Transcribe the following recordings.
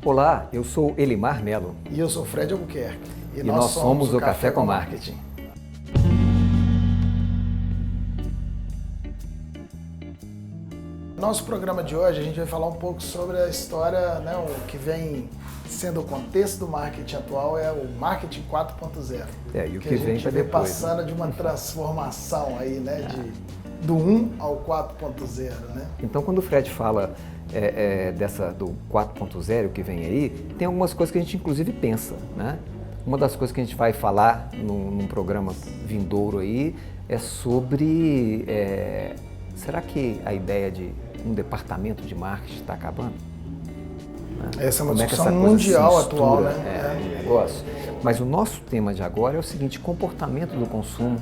Olá, eu sou Elimar Melo. E eu sou Fred Albuquerque. E nós somos o Café com Marketing. Nosso programa de hoje a gente vai falar um pouco sobre a história, né, o que vem sendo o contexto do marketing atual é o marketing 4.0. E o que vem para depois, passando de uma transformação aí, né, do 1 ao 4.0, né? Então, quando o Fred fala do 4.0 que vem aí, tem algumas coisas que a gente inclusive pensa, né? Uma das coisas que a gente vai falar num programa vindouro aí é sobre será que a ideia de um departamento de marketing está acabando? Né? Essa é uma Como discussão mundial atual, né? O negócio. Mas o nosso tema de agora é o seguinte: comportamento do consumo,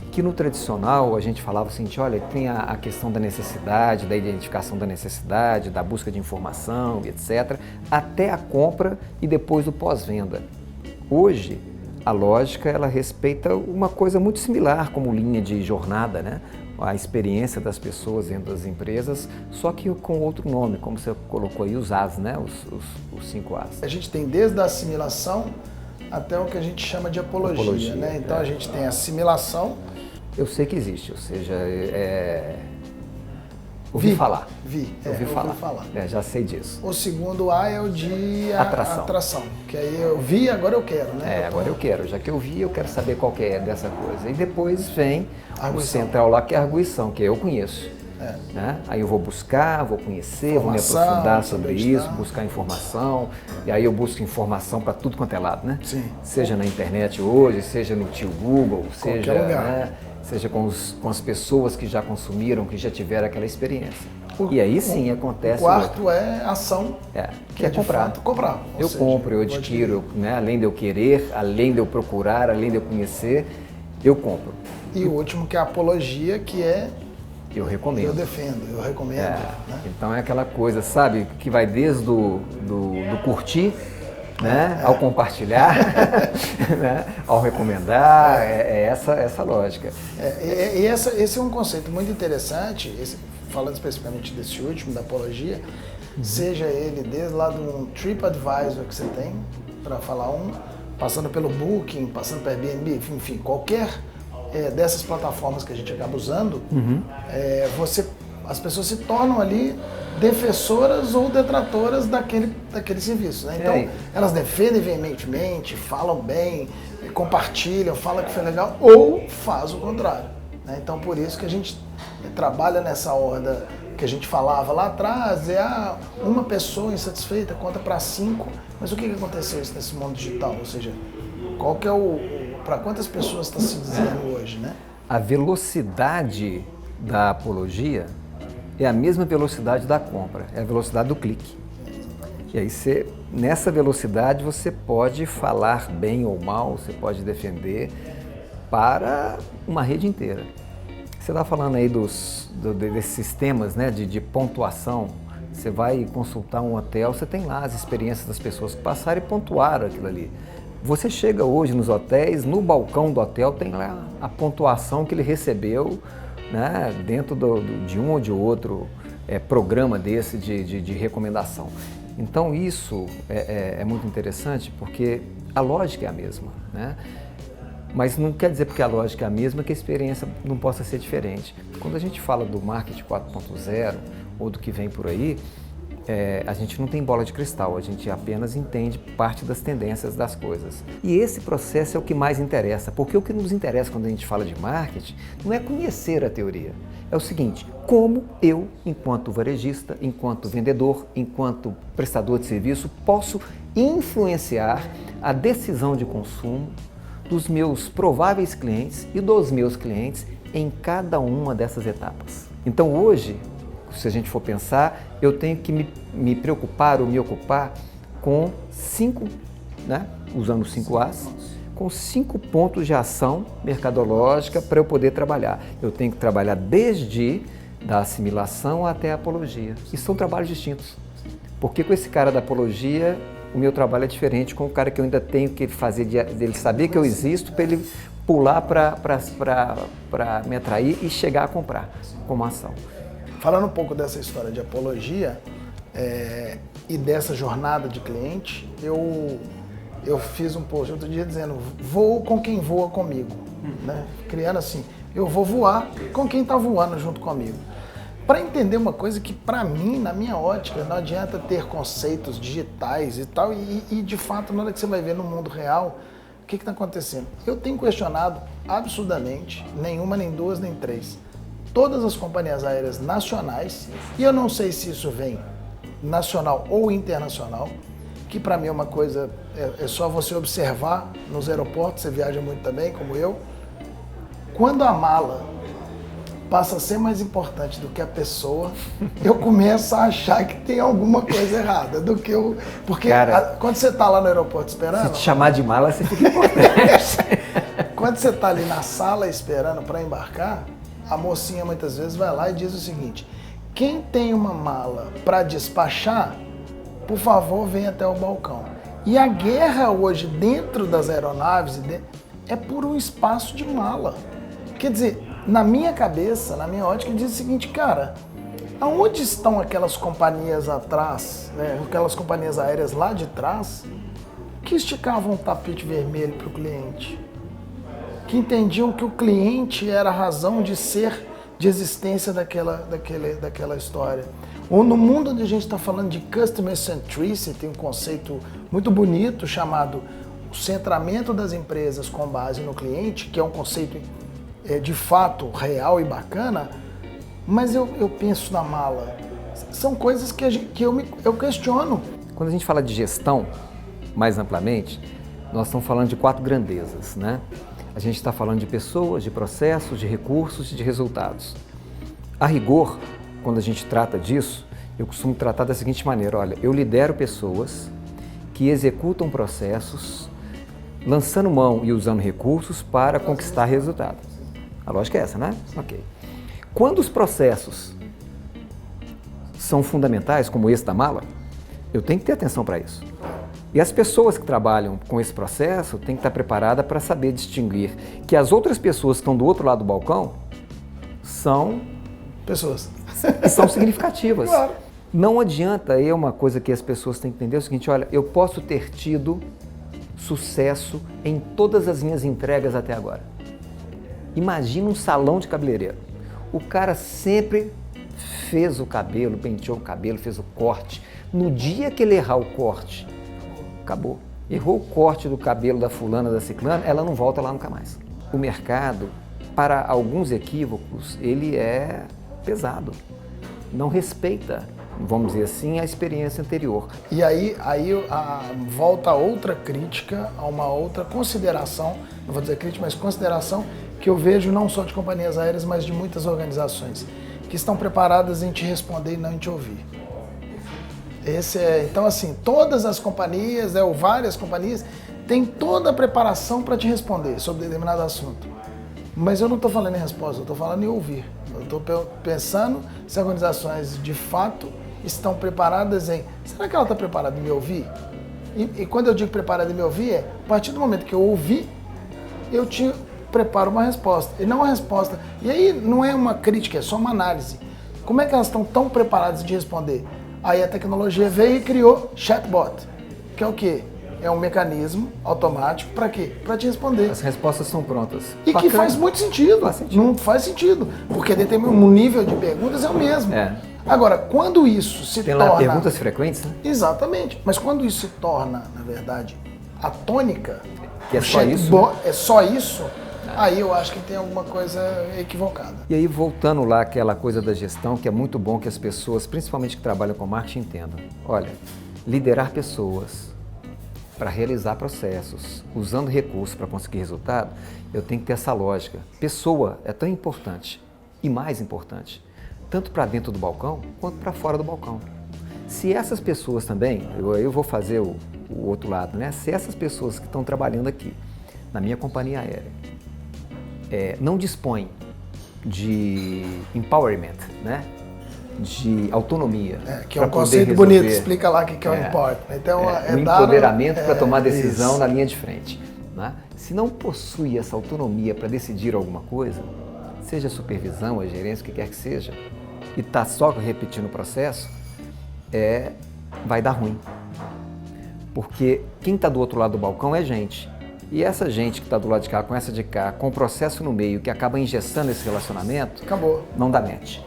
que no tradicional a gente falava assim, olha, tem a questão da necessidade, da identificação da necessidade, da busca de informação, etc., até a compra e depois do pós-venda. Hoje, a lógica, ela respeita uma coisa muito similar como linha de jornada, né? A experiência das pessoas dentro das empresas, só que com outro nome, como você colocou aí, os As, né? Os 5 As. A gente tem desde a assimilação até o que a gente chama de apologia, né? Então a gente tem a assimilação. Eu sei que existe, ou seja, ouvi falar. Ouvi falar. Já sei disso. O segundo A é o de atração. Que aí eu vi, agora eu quero, né? Agora eu quero. Já que eu vi, eu quero saber qual que é dessa coisa. E depois vem o central lá, que é a arguição, que eu conheço. Né? Aí eu vou buscar, vou conhecer, vou me aprofundar sobre isso, buscar informação. E aí eu busco informação para tudo quanto é lado, né? Sim. Seja na internet hoje, seja no tio Google, seja, né? Seja com as pessoas que já consumiram, que já tiveram aquela experiência. E aí sim acontece. O quarto é ação, que é comprar. Comprar. Eu compro, eu adquiro, né? Além de eu querer, além de eu procurar, além de eu conhecer, eu compro. E o último que é a apologia, que é eu recomendo. Eu defendo, eu recomendo. Né? Então é aquela coisa, sabe, que vai desde do curtir, né, ao compartilhar, né, ao recomendar, essa lógica. Esse é um conceito muito interessante, falando especificamente desse último, da apologia, seja ele desde lá do TripAdvisor que você tem, para falar passando pelo Booking, passando pelo Airbnb, enfim, qualquer dessas plataformas que a gente acaba usando, as pessoas se tornam ali defensoras ou detratoras daquele serviço, né? Então, elas defendem veementemente, falam bem, compartilham, falam que foi legal, ou faz o contrário, né? Então, por isso que a gente trabalha nessa horda que a gente falava lá atrás, uma pessoa insatisfeita conta para 5, mas o que aconteceu nesse mundo digital? Ou seja, qual que é para quantas pessoas está se dizendo hoje, né? A velocidade da apologia é a mesma velocidade da compra, é a velocidade do clique. E aí nessa velocidade você pode falar bem ou mal, você pode defender para uma rede inteira. Você está falando aí desses sistemas, né, de pontuação. Você vai consultar um hotel, você tem lá as experiências das pessoas que passaram e pontuaram aquilo ali. Você chega hoje nos hotéis, no balcão do hotel tem lá a pontuação que ele recebeu, né, dentro de um ou de outro programa desse de recomendação. Então isso é muito interessante porque a lógica é a mesma, né? Mas não quer dizer porque a lógica é a mesma que a experiência não possa ser diferente. Quando a gente fala do marketing 4.0 ou do que vem por aí, a gente não tem bola de cristal, a gente apenas entende parte das tendências das coisas. E esse processo é o que mais interessa, porque o que nos interessa quando a gente fala de marketing não é conhecer a teoria. É o seguinte: como eu, enquanto varejista, enquanto vendedor, enquanto prestador de serviço, posso influenciar a decisão de consumo dos meus prováveis clientes e dos meus clientes em cada uma dessas etapas. Então hoje, se a gente for pensar, eu tenho que me preocupar ou me ocupar com 5, né, usando os 5 As, com 5 pontos de ação mercadológica para eu poder trabalhar. Eu tenho que trabalhar desde da assimilação até a apologia. E são trabalhos distintos. Porque com esse cara da apologia, o meu trabalho é diferente com o cara que eu ainda tenho que fazer dele saber que eu existo para ele pular para me atrair e chegar a comprar como ação. Falando um pouco dessa história de apologia, e dessa jornada de cliente, eu fiz um post outro dia dizendo, voo com quem voa comigo, né? Criando assim, eu vou voar com quem está voando junto comigo. Para entender uma coisa que, para mim, na minha ótica, não adianta ter conceitos digitais e tal, e de fato, na hora que você vai ver no mundo real, o que está acontecendo? Eu tenho questionado absurdamente, nenhuma, nem duas, nem três, todas as companhias aéreas nacionais, e eu não sei se isso vem nacional ou internacional, que para mim é uma coisa, é só você observar nos aeroportos, você viaja muito também, como eu, quando a mala passa a ser mais importante do que a pessoa, eu começo a achar que tem alguma coisa errada do que eu... Porque quando você está lá no aeroporto esperando... Se te chamar de mala, você fica importante. Quando você está ali na sala esperando para embarcar, a mocinha muitas vezes vai lá e diz o seguinte, quem tem uma mala para despachar, por favor, venha até o balcão. E a guerra hoje dentro das aeronaves é por um espaço de mala. Quer dizer, na minha cabeça, na minha ótica, diz o seguinte, cara, aonde estão aquelas companhias atrás, né, aquelas companhias aéreas lá de trás, que esticavam um tapete vermelho para o cliente? Que entendiam que o cliente era a razão de ser, de existência daquela história. Ou no mundo onde a gente está falando de Customer Centricity, tem um conceito muito bonito chamado o centramento das empresas com base no cliente, que é um conceito de fato real e bacana, mas eu penso na mala. São coisas que eu questiono. Quando a gente fala de gestão, mais amplamente, nós estamos falando de 4 grandezas, né? A gente está falando de pessoas, de processos, de recursos e de resultados. A rigor, quando a gente trata disso, eu costumo tratar da seguinte maneira, olha, eu lidero pessoas que executam processos, lançando mão e usando recursos para conquistar resultado. A lógica é essa, né? Ok. Quando os processos são fundamentais, como esse da mala, eu tenho que ter atenção para isso. E as pessoas que trabalham com esse processo têm que estar preparadas para saber distinguir que as outras pessoas que estão do outro lado do balcão são pessoas e são significativas. Claro. Não adianta, uma coisa que as pessoas têm que entender é o seguinte, olha, eu posso ter tido sucesso em todas as minhas entregas até agora. Imagina um salão de cabeleireiro. O cara sempre fez o cabelo, penteou o cabelo, fez o corte. No dia que ele errar o corte, acabou. Errou o corte do cabelo da fulana, da ciclana, ela não volta lá nunca mais. O mercado, para alguns equívocos, ele é pesado. Não respeita, vamos dizer assim, a experiência anterior. E aí volta outra crítica, a uma outra consideração, não vou dizer crítica, mas consideração, que eu vejo não só de companhias aéreas, mas de muitas organizações, que estão preparadas em te responder e não em te ouvir. Então, assim, todas as companhias, ou várias companhias, têm toda a preparação para te responder sobre determinado assunto. Mas eu não estou falando em resposta, eu estou falando em ouvir. Eu estou pensando se as organizações, de fato, estão preparadas em... Será que ela está preparada em me ouvir? E quando eu digo preparada em me ouvir, a partir do momento que eu ouvi, eu te preparo uma resposta. E não uma resposta... E aí não é uma crítica, é só uma análise. Como é que elas estão tão preparadas de responder? Aí a tecnologia veio e criou chatbot, que é o quê? É um mecanismo automático para quê? Para te responder. As respostas são prontas. E que faz muito sentido. Não faz sentido, porque o nível de perguntas é o mesmo. Agora, quando isso se torna... Tem lá perguntas frequentes, né? Exatamente. Mas quando isso se torna, na verdade, a tônica, que é só isso, é só isso, aí eu acho que tem alguma coisa equivocada. E aí, voltando lá àquela coisa da gestão, que é muito bom que as pessoas, principalmente que trabalham com marketing, entendam. Olha, liderar pessoas para realizar processos, usando recursos para conseguir resultado, eu tenho que ter essa lógica. Pessoa é tão importante e mais importante, tanto para dentro do balcão quanto para fora do balcão. Se essas pessoas também, eu vou fazer o outro lado, né? Se essas pessoas que estão trabalhando aqui na minha companhia aérea não dispõem de empowerment, né? De autonomia. Que é um conceito bonito, explica lá o que é o empowerment. Então, um empoderamento para tomar decisão na linha de frente. Né? Se não possui essa autonomia para decidir alguma coisa, seja a supervisão, a gerência, o que quer que seja, e está só repetindo o processo, vai dar ruim. Porque quem está do outro lado do balcão é gente. E essa gente que está do lado de cá, com essa de cá, com o processo no meio que acaba engessando esse relacionamento, acabou. Não dá match.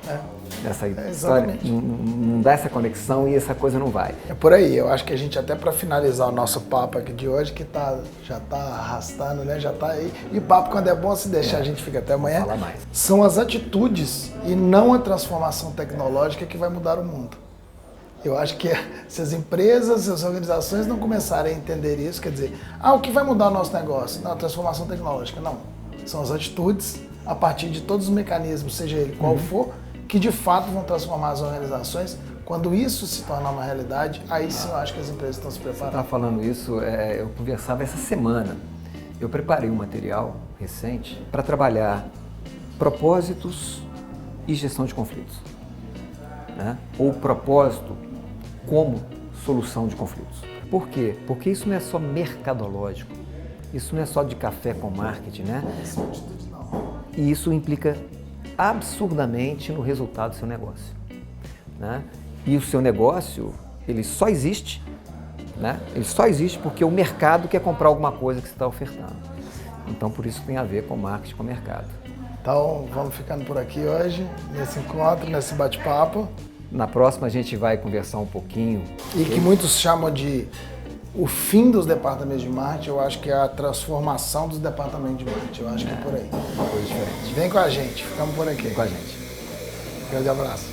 Essa história não dá essa conexão e essa coisa não vai. É por aí. Eu acho que a gente, até para finalizar o nosso papo aqui de hoje, que já está arrastando, né? Já está aí. E papo, quando é bom, se deixar, a gente fica até amanhã. Fala mais. São as atitudes e não a transformação tecnológica que vai mudar o mundo. Eu acho que se as empresas, as organizações não começarem a entender isso, quer dizer, o que vai mudar o nosso negócio? Não, a transformação tecnológica, não. São as atitudes, a partir de todos os mecanismos, seja ele qual for, que de fato vão transformar as organizações. Quando isso se tornar uma realidade, aí sim eu acho que as empresas estão se preparando. Você estava falando isso, eu conversava essa semana. Eu preparei um material recente para trabalhar propósitos e gestão de conflitos. Né? Ou propósito como solução de conflitos. Por quê? Porque isso não é só mercadológico, isso não é só de café com marketing, né? E isso implica absurdamente no resultado do seu negócio. Né? E o seu negócio, ele só existe, né? Ele só existe porque o mercado quer comprar alguma coisa que você está ofertando. Então, por isso tem a ver com marketing, com o mercado. Então, vamos ficando por aqui hoje, nesse encontro, nesse bate-papo. Na próxima a gente vai conversar um pouquinho. E que muitos chamam de o fim dos departamentos de marketing, eu acho que é a transformação dos departamentos de marketing. Eu acho que é por aí. Uma coisa diferente. Vem com a gente, ficamos por aqui. Vem com a gente. Grande abraço.